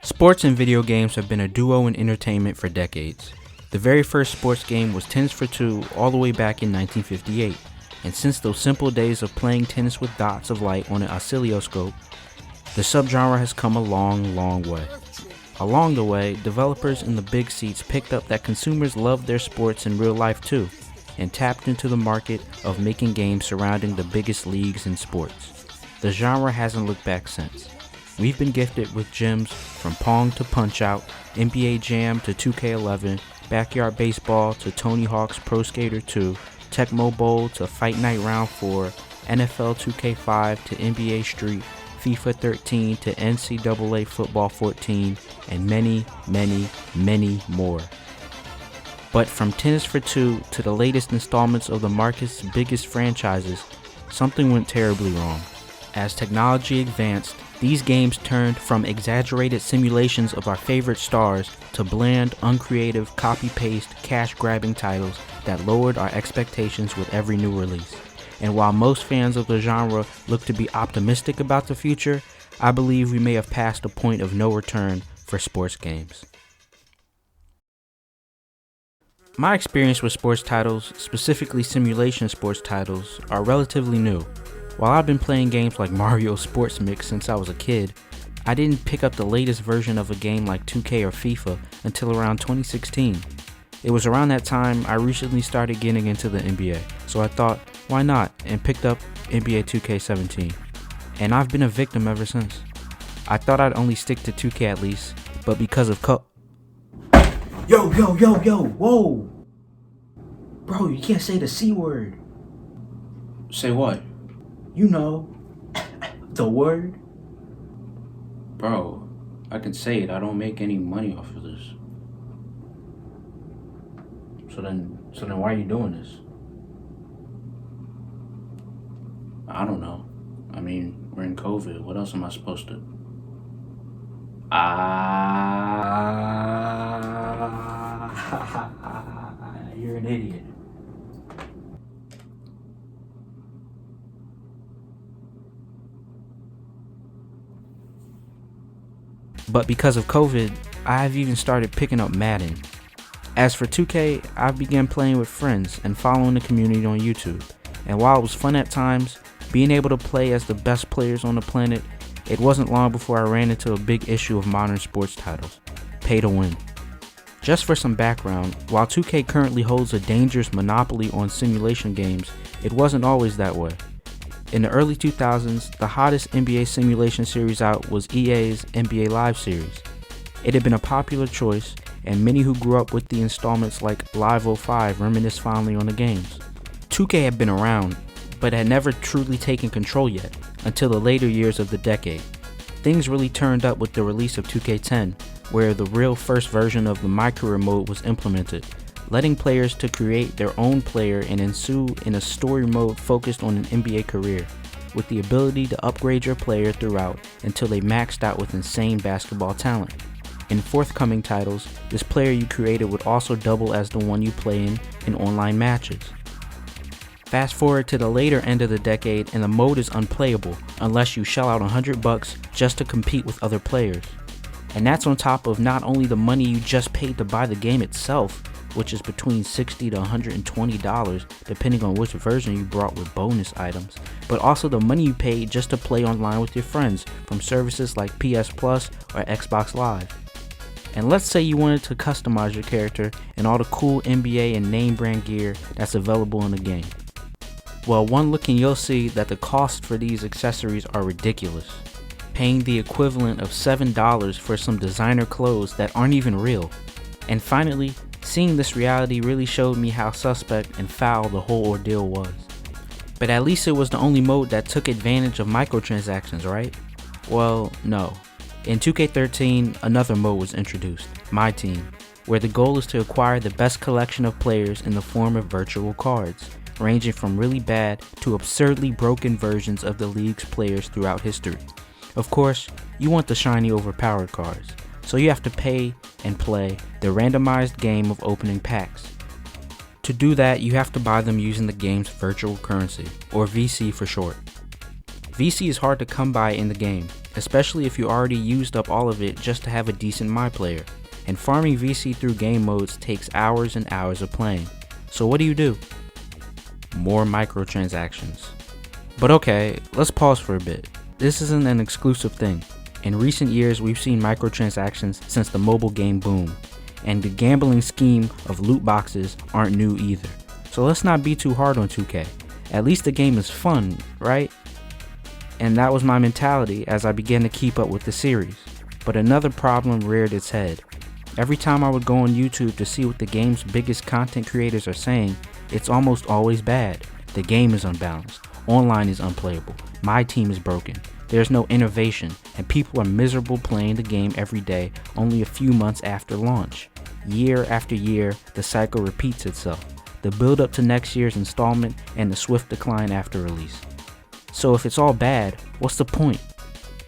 Sports and video games have been a duo in entertainment for decades. The very first sports game was Tennis for Two all the way back in 1958, and since those simple days of playing tennis with dots of light on an oscilloscope, the subgenre has come a long way. Along the way, developers in the big seats picked up that consumers loved their sports in real life too, and tapped into the market of making games surrounding the biggest leagues in sports. The genre hasn't looked back since. We've been gifted with gems from Pong to Punch-Out, NBA Jam to 2K11, Backyard Baseball to Tony Hawk's Pro Skater 2, Tecmo Bowl to Fight Night Round 4, NFL 2K5 to NBA Street, FIFA 13 to NCAA Football 14, and many more. But from Tennis for Two to the latest installments of the market's biggest franchises, something went terribly wrong. As technology advanced, these games turned from exaggerated simulations of our favorite stars to bland, uncreative, copy-paste, cash-grabbing titles that lowered our expectations with every new release. And while most fans of the genre look to be optimistic about the future, I believe we may have passed a point of no return for sports games. My experience with sports titles, specifically simulation sports titles, are relatively new. While I've been playing games like Mario Sports Mix since I was a kid, I didn't pick up the latest version of a game like 2K or FIFA until around 2016. It was around that time I recently started getting into the NBA, so I thought, why not, and picked up NBA 2K17. And I've been a victim ever since. I thought I'd only stick to 2K at least, but because of Yo, whoa! Bro, you can't say the C word. Say what? You know, the word. Bro, I can say it. I don't make any money off of this. So then why are you doing this? I don't know. I mean, we're in COVID. What else am I supposed to? You're an idiot. But because of COVID, I've even started picking up Madden. As for 2K, I began playing with friends and following the community on YouTube. And while it was fun at times, being able to play as the best players on the planet, it wasn't long before I ran into a big issue of modern sports titles: pay to win. Just for some background, while 2K currently holds a dangerous monopoly on simulation games, it wasn't always that way. In the early 2000s, the hottest NBA simulation series out was EA's NBA Live series. It had been a popular choice, and many who grew up with the installments like Live 05 reminisce fondly on the games. 2K had been around, but had never truly taken control yet, until the later years of the decade. Things really turned up with the release of 2K10, where the real first version of the My Career mode was implemented, letting players to create their own player and ensue in a story mode focused on an NBA career, with the ability to upgrade your player throughout until they maxed out with insane basketball talent. In forthcoming titles, this player you created would also double as the one you play in online matches. Fast forward to the later end of the decade and the mode is unplayable unless you shell out $100 just to compete with other players. And that's on top of not only the money you just paid to buy the game itself, which is between $60 to $120 depending on which version you brought with bonus items, but also the money you paid just to play online with your friends from services like PS Plus or Xbox Live. And let's say you wanted to customize your character and all the cool NBA and name brand gear that's available in the game. Well, one look and you'll see that the cost for these accessories are ridiculous, paying the equivalent of $7 for some designer clothes that aren't even real. And finally, seeing this reality really showed me how suspect and foul the whole ordeal was. But at least it was the only mode that took advantage of microtransactions, right? Well, no. In 2K13, another mode was introduced, My Team, where the goal is to acquire the best collection of players in the form of virtual cards, ranging from really bad to absurdly broken versions of the league's players throughout history. Of course, you want the shiny overpowered cards, so you have to pay and play the randomized game of opening packs. To do that, you have to buy them using the game's virtual currency, or VC for short. VC is hard to come by in the game, especially if you already used up all of it just to have a decent My Player, and farming VC through game modes takes hours and hours of playing. So what do? More microtransactions. But okay, let's pause for a bit. This isn't an exclusive thing. In recent years, we've seen microtransactions since the mobile game boom, and the gambling scheme of loot boxes aren't new either. So let's not be too hard on 2K. At least the game is fun, right? And that was my mentality as I began to keep up with the series. But another problem reared its head. Every time I would go on YouTube to see what the game's biggest content creators are saying, it's almost always bad. The game is unbalanced, online is unplayable, my team is broken, there's no innovation, and people are miserable playing the game every day only a few months after launch. Year after year, the cycle repeats itself. The build up to next year's installment and the swift decline after release. So if it's all bad, what's the point?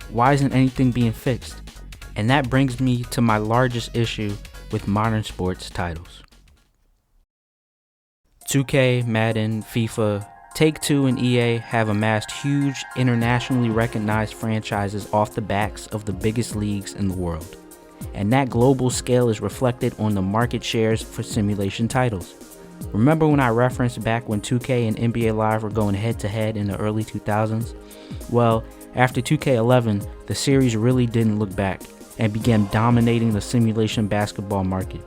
Why isn't anything being fixed? And that brings me to my largest issue with modern sports titles. 2K, Madden, FIFA, Take-Two and EA have amassed huge, internationally recognized franchises off the backs of the biggest leagues in the world. And that global scale is reflected on the market shares for simulation titles. Remember when I referenced back when 2K and NBA Live were going head-to-head in the early 2000s? Well, after 2K11, the series really didn't look back and began dominating the simulation basketball market.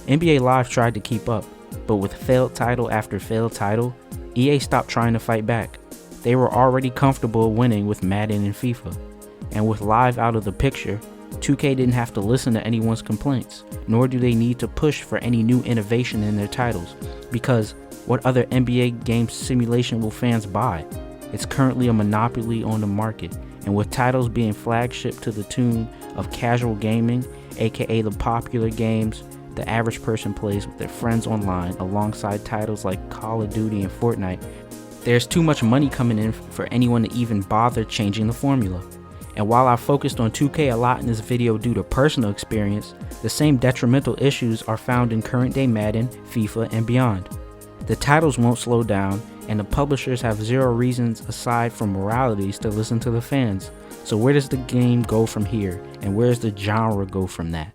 NBA Live tried to keep up, but with failed title after failed title, EA stopped trying to fight back. They were already comfortable winning with Madden and FIFA. And with Live out of the picture, 2K didn't have to listen to anyone's complaints, nor do they need to push for any new innovation in their titles, because what other NBA game simulation will fans buy? It's currently a monopoly on the market, and with titles being flagship to the tune of casual gaming, aka the popular games the average person plays with their friends online alongside titles like Call of Duty and Fortnite, there's too much money coming in for anyone to even bother changing the formula. And while I focused on 2K a lot in this video due to personal experience, the same detrimental issues are found in current day Madden, FIFA, and beyond. The titles won't slow down, and the publishers have zero reasons aside from moralities to listen to the fans. So where does the game go from here, and where does the genre go from that?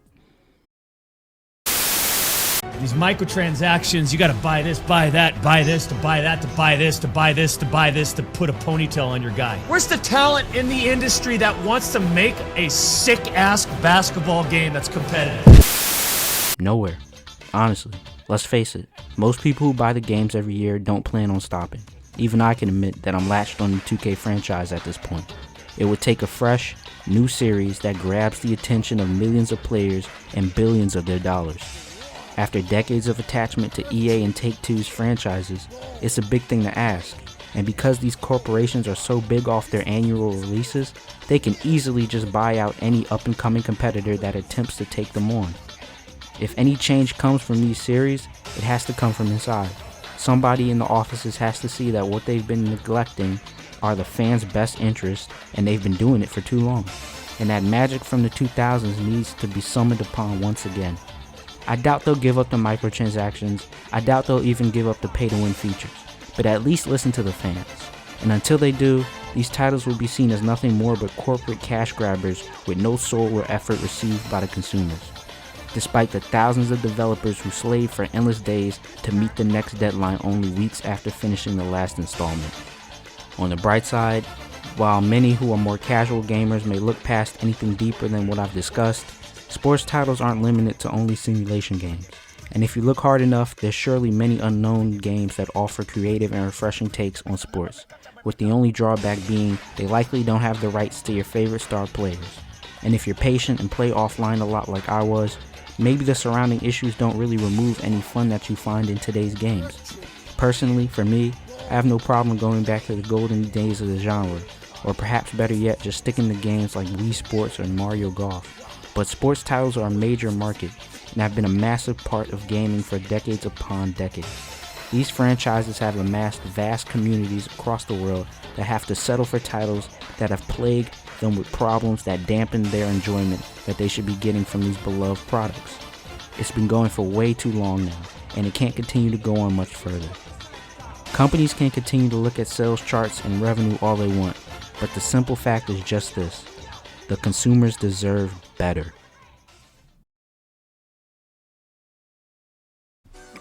These microtransactions, you gotta buy this, buy that, buy this, to buy that, to buy this, to buy this, to buy this, to put a ponytail on your guy. Where's the talent in the industry that wants to make a sick-ass basketball game that's competitive? Nowhere. Honestly, let's face it, most people who buy the games every year don't plan on stopping. Even I can admit that I'm latched on the 2K franchise at this point. It would take a fresh, new series that grabs the attention of millions of players and billions of their dollars. After decades of attachment to EA and Take-Two's franchises, it's a big thing to ask, and because these corporations are so big off their annual releases, they can easily just buy out any up-and-coming competitor that attempts to take them on. If any change comes from these series, it has to come from inside. Somebody in the offices has to see that what they've been neglecting are the fans' best interests, and they've been doing it for too long. And that magic from the 2000s needs to be summoned upon once again. I doubt they'll give up the microtransactions, I doubt they'll even give up the pay-to-win features, but at least listen to the fans. And until they do, these titles will be seen as nothing more but corporate cash grabbers with no soul or effort received by the consumers. Despite the thousands of developers who slave for endless days to meet the next deadline only weeks after finishing the last installment. On the bright side, while many who are more casual gamers may look past anything deeper than what I've discussed, sports titles aren't limited to only simulation games. And if you look hard enough, there's surely many unknown games that offer creative and refreshing takes on sports, with the only drawback being they likely don't have the rights to your favorite star players. And if you're patient and play offline a lot like I was, maybe the surrounding issues don't really remove any fun that you find in today's games. Personally, for me, I have no problem going back to the golden days of the genre, or perhaps better yet, just sticking to games like Wii Sports or Mario Golf. But sports titles are a major market, and have been a massive part of gaming for decades upon decades. These franchises have amassed vast communities across the world that have to settle for titles that have plagued them with problems that dampen their enjoyment that they should be getting from these beloved products. It's been going for way too long now, and it can't continue to go on much further. Companies can continue to look at sales charts and revenue all they want, But the simple fact is just this: the consumers deserve better.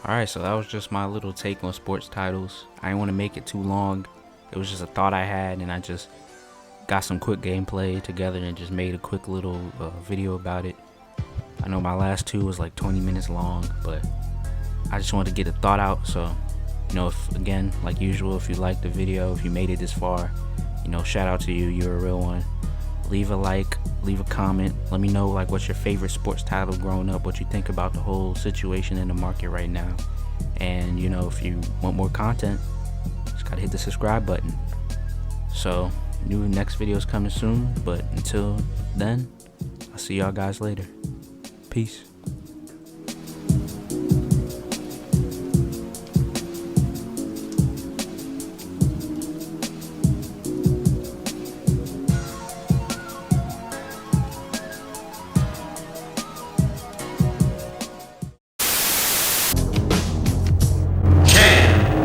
Alright, so that was just my little take on sports titles. I didn't want to make it too long. It was just a thought I had, and I just got some quick gameplay together and just made a quick little video about it. I know my last two was like 20 minutes long, but I just wanted to get a thought out. So, you know, if, again, like usual, if you liked the video, if you made it this far, you know, shout out to you. You're a real one. Leave a like, leave a comment. Let me know like what's your favorite sports title growing up, what you think about the whole situation in the market right now. And, you know, if you want more content, just gotta hit the subscribe button. So, next video is coming soon, but until then, I'll see y'all guys later. Peace.